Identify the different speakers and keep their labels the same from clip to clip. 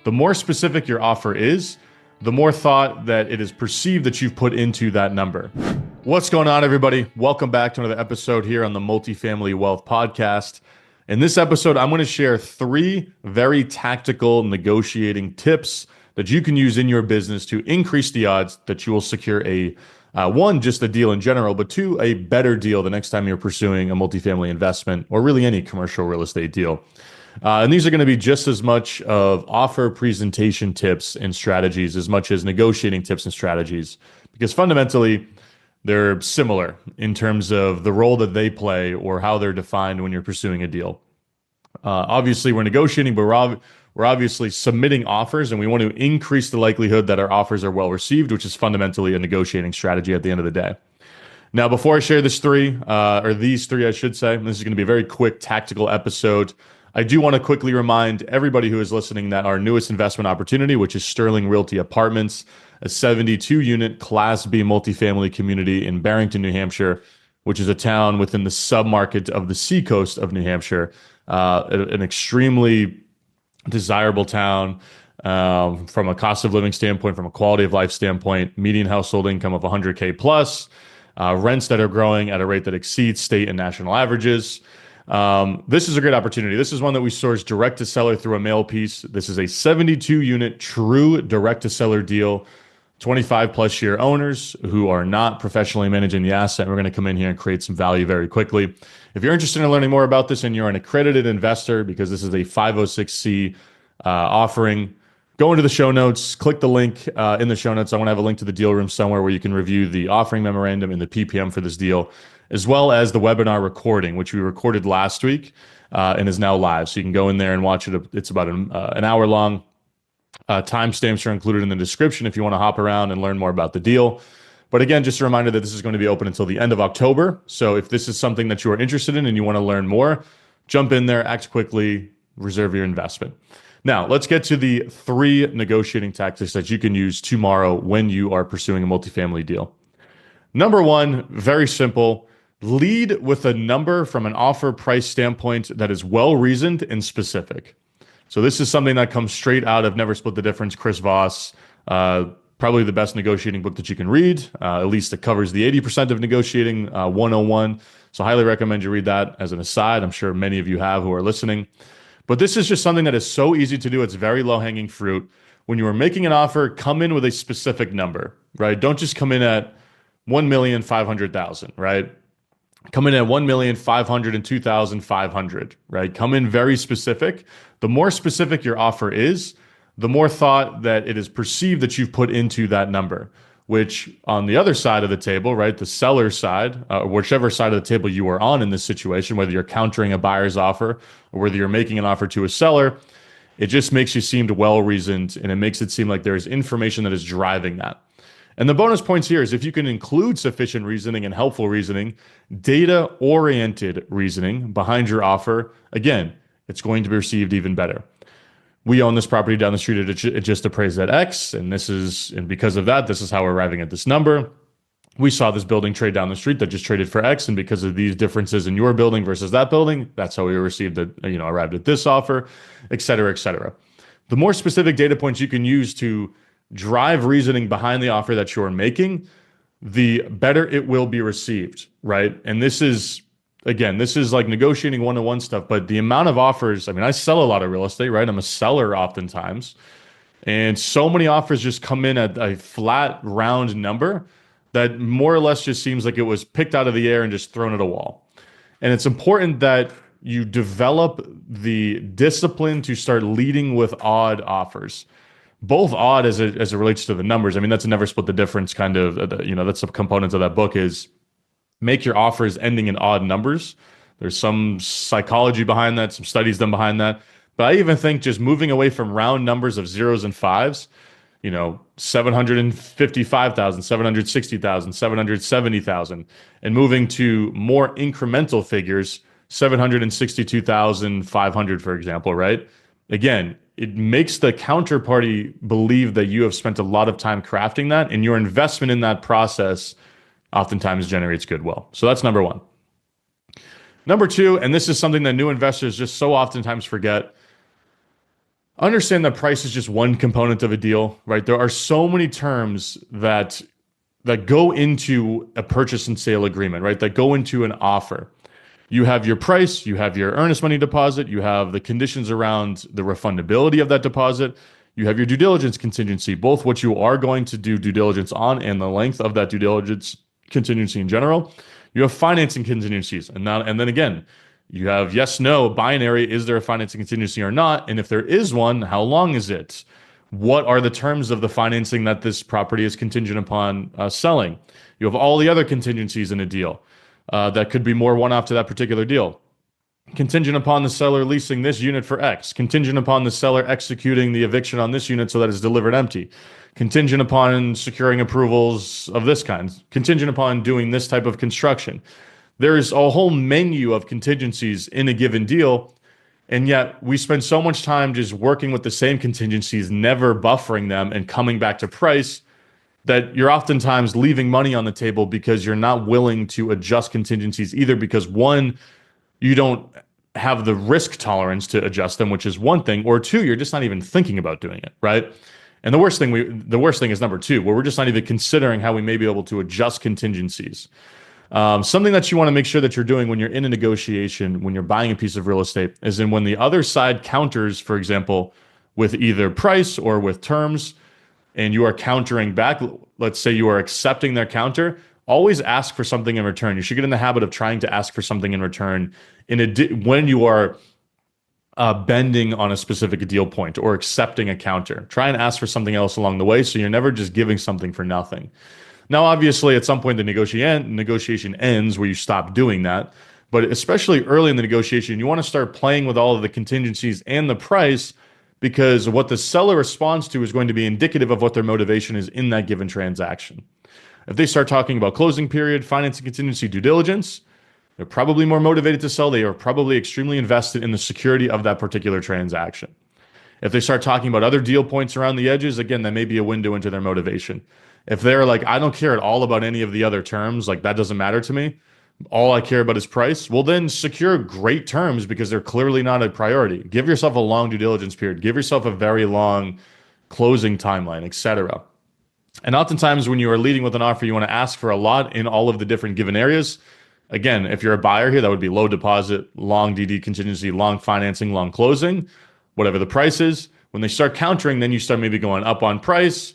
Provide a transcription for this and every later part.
Speaker 1: The more specific your offer is, the more thought that it is perceived that you've put into that number. What's going on, everybody? Welcome back to another episode here on the Multifamily Wealth Podcast. In this episode, I'm going to share 3 very tactical negotiating tips that you can use in your business to increase the odds that you will secure one, just a deal in general, but 2, a better deal the next time you're pursuing a multifamily investment or really any commercial real estate deal. And these are going to be just as much of offer presentation tips and strategies as much as negotiating tips and strategies, because fundamentally they're similar in terms of the role that they play or how they're defined when you're pursuing a deal. Obviously, we're negotiating, but we're obviously submitting offers, and we want to increase the likelihood that our offers are well received, which is fundamentally a negotiating strategy at the end of the day. Now, before I share these 3, I should say, this is going to be a very quick tactical episode. I do want to quickly remind everybody who is listening that our newest investment opportunity, which is Sterling Realty Apartments, a 72-unit Class B multifamily community in Barrington, New Hampshire, which is a town within the submarket of the seacoast of New Hampshire, an extremely desirable town from a cost of living standpoint, from a quality of life standpoint, median household income of 100K plus, rents that are growing at a rate that exceeds state and national averages. This is a great opportunity. This is one that we sourced direct to seller through a mail piece. This is a 72-unit true direct to seller deal, 25 plus year owners who are not professionally managing the asset. We're going to come in here and create some value very quickly. If you're interested in learning more about this and you're an accredited investor, because this is a 506c offering, go into the show notes, click the link in the show notes. I want to have a link to the deal room somewhere where you can review the offering memorandum and the PPM for this deal, as well as the webinar recording, which we recorded last week and is now live. So you can go in there and watch it. It's about an hour long. Timestamps are included in the description if you want to hop around and learn more about the deal. But again, just a reminder that this is going to be open until the end of October. So if this is something that you are interested in and you want to learn more, jump in there, act quickly, reserve your investment. Now, let's get to the 3 negotiating tactics that you can use tomorrow when you are pursuing a multifamily deal. Number 1, very simple. Lead with a number from an offer price standpoint that is well-reasoned and specific. So this is something that comes straight out of Never Split the Difference, Chris Voss, probably the best negotiating book that you can read. At least it covers the 80% of negotiating 101. So highly recommend you read that as an aside. I'm sure many of you have who are listening. But this is just something that is so easy to do. It's very low-hanging fruit. When you are making an offer, come in with a specific number, right? Don't just come in at 1,500,000, right? Come in at 1,502,500, right? Come in very specific. The more specific your offer is, the more thought that it is perceived that you've put into that number, which on the other side of the table, right, the seller side, whichever side of the table you are on in this situation, whether you're countering a buyer's offer or whether you're making an offer to a seller, it just makes you seem well-reasoned, and it makes it seem like there is information that is driving that. And the bonus points here is if you can include sufficient reasoning and helpful reasoning, data-oriented reasoning behind your offer, again, it's going to be received even better. We own this property down the street. It just appraised at X, and because of that, this is how we're arriving at this number. We saw this building trade down the street that just traded for X, and because of these differences in your building versus that building, that's how we arrived at this offer, et cetera, et cetera. The more specific data points you can use to drive reasoning behind the offer that you're making, the better it will be received, right? And this is like negotiating one-on-one stuff, but the amount of offers, I sell a lot of real estate, right? I'm a seller oftentimes, and so many offers just come in at a flat, round number that more or less just seems like it was picked out of the air and just thrown at a wall. And it's important that you develop the discipline to start leading with odd offers. Both odd as it relates to the numbers. That's a Never Split the Difference kind of, that's a component of that book is make your offers ending in odd numbers. There's some psychology behind that, some studies done behind that. But I even think just moving away from round numbers of zeros and fives, 755,000, 760,000, 770,000, and moving to more incremental figures, 762,500, for example, right? Again, it makes the counterparty believe that you have spent a lot of time crafting that, and your investment in that process oftentimes generates goodwill. So that's number 1. Number 2, and this is something that new investors just so oftentimes forget, understand that price is just one component of a deal, right? There are so many terms that go into a purchase and sale agreement, right? That go into an offer. You have your price, you have your earnest money deposit, you have the conditions around the refundability of that deposit, you have your due diligence contingency, both what you are going to do due diligence on and the length of that due diligence contingency in general. You have financing contingencies, and then again, you have yes, no, binary. Is there a financing contingency or not? And if there is one, how long is it? What are the terms of the financing that this property is contingent upon selling? You have all the other contingencies in a deal that could be more one-off to that particular deal. Contingent upon the seller leasing this unit for X. Contingent upon the seller executing the eviction on this unit so that it's delivered empty. Contingent upon securing approvals of this kind. Contingent upon doing this type of construction. There is a whole menu of contingencies in a given deal, and yet we spend so much time just working with the same contingencies, never buffering them and coming back to price, that you're oftentimes leaving money on the table because you're not willing to adjust contingencies, either because one, you don't have the risk tolerance to adjust them, which is one thing, or two, you're just not even thinking about doing it, right? And the worst thing is number two, where we're just not even considering how we may be able to adjust contingencies. Something that you want to make sure that you're doing when you're in a negotiation, when you're buying a piece of real estate, is in when the other side counters, for example, with either price or with terms, and you are countering back, let's say you are accepting their counter, always ask for something in return. You should get in the habit of trying to ask for something in return when you are bending on a specific deal point or accepting a counter. Try and ask for something else along the way so you're never just giving something for nothing. Now, obviously, at some point, the negotiation ends where you stop doing that. But especially early in the negotiation, you want to start playing with all of the contingencies and the price, because what the seller responds to is going to be indicative of what their motivation is in that given transaction. If they start talking about closing period, financing contingency, due diligence, they're probably more motivated to sell. They are probably extremely invested in the security of that particular transaction. If they start talking about other deal points around the edges, again, that may be a window into their motivation. If they're like, I don't care at all about any of the other terms, like that doesn't matter to me, all I care about is price, well, then secure great terms because they're clearly not a priority. Give yourself a long due diligence period. Give yourself a very long closing timeline, etc. And oftentimes when you are leading with an offer, you want to ask for a lot in all of the different given areas. Again, if you're a buyer here, that would be low deposit, long DD contingency, long financing, long closing, whatever the price is. When they start countering, then you start maybe going up on price,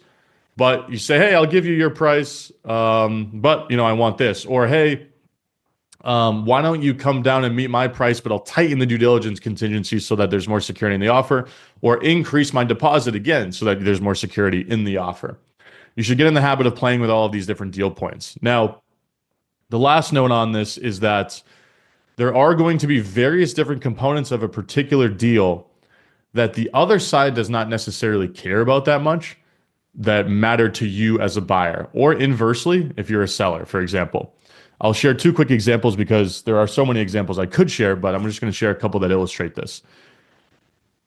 Speaker 1: but you say, hey, I'll give you your price, but I want this. Or, hey, why don't you come down and meet my price, but I'll tighten the due diligence contingency so that there's more security in the offer, or increase my deposit again so that there's more security in the offer. You should get in the habit of playing with all of these different deal points. Now, the last note on this is that there are going to be various different components of a particular deal that the other side does not necessarily care about that much, that matter to you as a buyer, or inversely, if you're a seller, for example. I'll share two quick examples because there are so many examples I could share, but I'm just going to share a couple that illustrate this.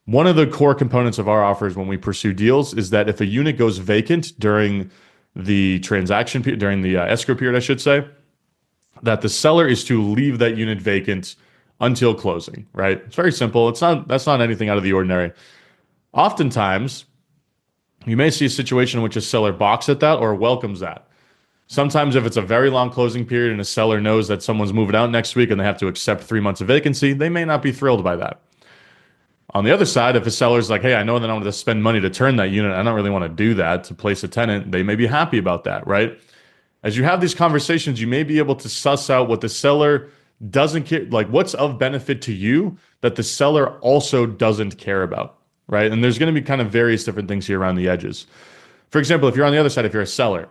Speaker 1: One of the core components of our offers when we pursue deals is that if a unit goes vacant during the transaction period, during the escrow period, I should say, that the seller is to leave that unit vacant until closing, right? It's very simple. That's not anything out of the ordinary. Oftentimes, you may see a situation in which a seller balks at that or welcomes that. Sometimes if it's a very long closing period and a seller knows that someone's moving out next week and they have to accept 3 months of vacancy, they may not be thrilled by that. On the other side, if a seller's like, hey, I know that I'm going to spend money to turn that unit, I don't really want to do that to place a tenant, they may be happy about that, right? As you have these conversations, you may be able to suss out what the seller doesn't care, like what's of benefit to you that the seller also doesn't care about, right? And there's going to be kind of various different things here around the edges. For example, if you're on the other side, if you're a seller,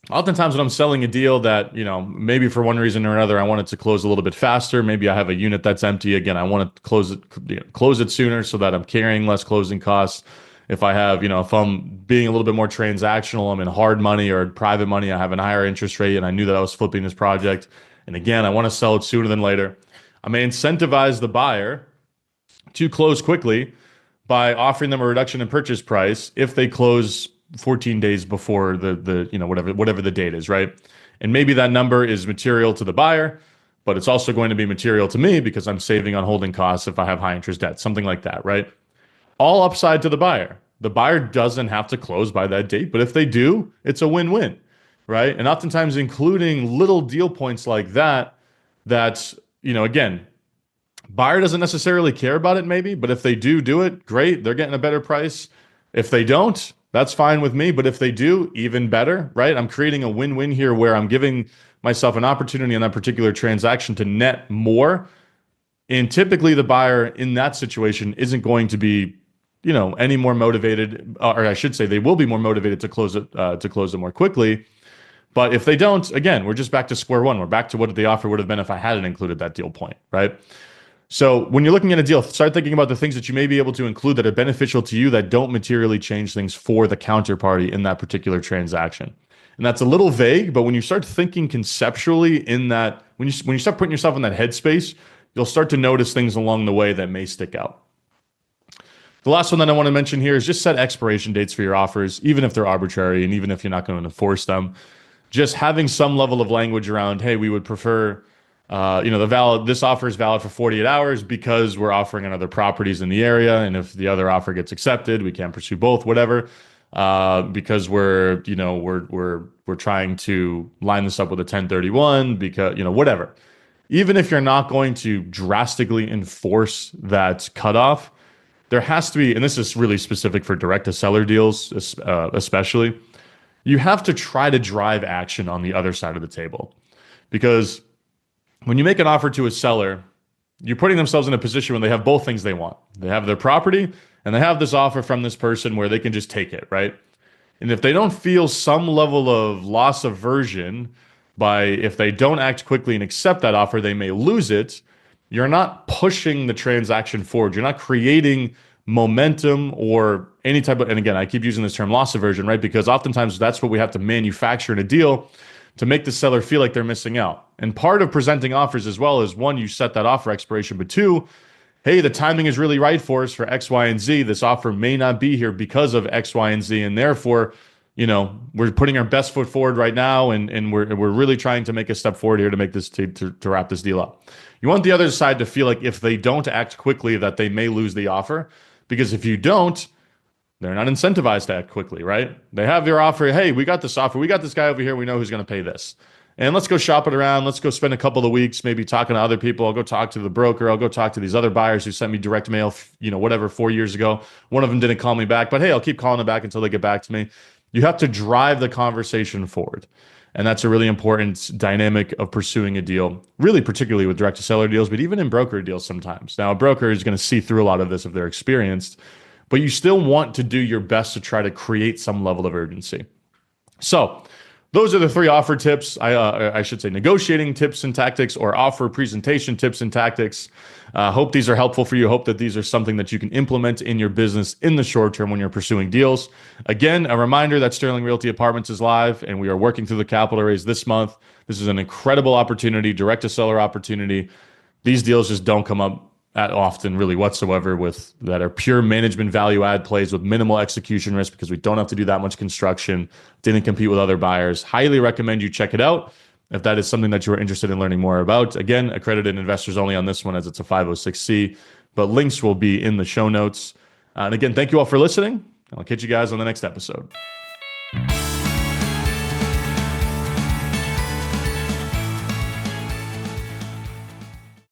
Speaker 1: oftentimes when I'm selling a deal that, maybe for one reason or another, I want it to close a little bit faster. Maybe I have a unit that's empty. Again, I want to close it sooner so that I'm carrying less closing costs. If I have, if I'm being a little bit more transactional, I'm in hard money or private money, I have a higher interest rate and I knew that I was flipping this project. And again, I want to sell it sooner than later. I may incentivize the buyer to close quickly by offering them a reduction in purchase price if they close 14 days before the whatever the date is, right? And maybe that number is material to the buyer, but it's also going to be material to me because I'm saving on holding costs if I have high interest debt, something like that, right? all upside to the buyer. The buyer doesn't have to close by that date, but if they do, it's a win-win, right? And oftentimes including little deal points like that, that's, again, buyer doesn't necessarily care about it maybe, but if they do it, great. They're getting a better price. If they don't, that's fine with me. But if they do, even better, right? I'm creating a win-win here where I'm giving myself an opportunity on that particular transaction to net more. And typically the buyer in that situation isn't going to be, any more motivated, or I should say they will be more motivated to close it more quickly. But if they don't, again, we're just back to square one. We're back to what the offer would have been if I hadn't included that deal point, right? So when you're looking at a deal, start thinking about the things that you may be able to include that are beneficial to you that don't materially change things for the counterparty in that particular transaction. And that's a little vague, but when you start thinking conceptually in that, when you start putting yourself in that headspace, you'll start to notice things along the way that may stick out. The last one that I want to mention here is just set expiration dates for your offers, even if they're arbitrary and even if you're not going to enforce them. Just having some level of language around, hey, we would prefer, this offer is valid for 48 hours because we're offering on other properties in the area, and if the other offer gets accepted, we can't pursue both, whatever. Because we're trying to line this up with a 1031 because, whatever. Even if you're not going to drastically enforce that cutoff, there has to be, and this is really specific for direct to seller deals, especially, you have to try to drive action on the other side of the table. Because when you make an offer to a seller, you're putting themselves in a position when they have both things they want. They have their property and they have this offer from this person where they can just take it, right? And if they don't feel some level of loss aversion if they don't act quickly and accept that offer, they may lose it. You're not pushing the transaction forward. You're not creating momentum or any type of, and again, I keep using this term loss aversion, right? Because oftentimes that's what we have to manufacture in a deal to make the seller feel like they're missing out. And part of presenting offers as well is, one, you set that offer expiration, but two, hey, the timing is really right for us for X, Y, and Z. This offer may not be here because of X, Y, and Z. And therefore, we're putting our best foot forward right now, and we're really trying to make a step forward here to make this to wrap this deal up. You want the other side to feel like if they don't act quickly that they may lose the offer, because if you don't, they're not incentivized to act quickly, right? They have your offer. Hey, we got this offer. We got this guy over here. We know who's going to pay this. And let's go shop it around. Let's go spend a couple of weeks maybe talking to other people. I'll go talk to the broker. I'll go talk to these other buyers who sent me direct mail, 4 years ago. One of them didn't call me back, but hey, I'll keep calling them back until they get back to me. You have to drive the conversation forward. And that's a really important dynamic of pursuing a deal, really particularly with direct to seller deals, but even in broker deals sometimes. Now, a broker is going to see through a lot of this if they're experienced, but you still want to do your best to try to create some level of urgency. So those are the 3 offer tips. I should say negotiating tips and tactics, or offer presentation tips and tactics. Hope these are helpful for you. Hope that these are something that you can implement in your business in the short term when you're pursuing deals. Again, a reminder that Sterling Realty Apartments is live and we are working through the capital raise this month. This is an incredible opportunity, direct to seller opportunity. These deals just don't come up at often really whatsoever that are pure management value add plays with minimal execution risk because we don't have to do that much construction, didn't compete with other buyers. Highly recommend you check it out if that is something that you are interested in learning more about. Again, accredited investors only on this one as it's a 506C, but links will be in the show notes. And again, thank you all for listening. I'll catch you guys on the next episode.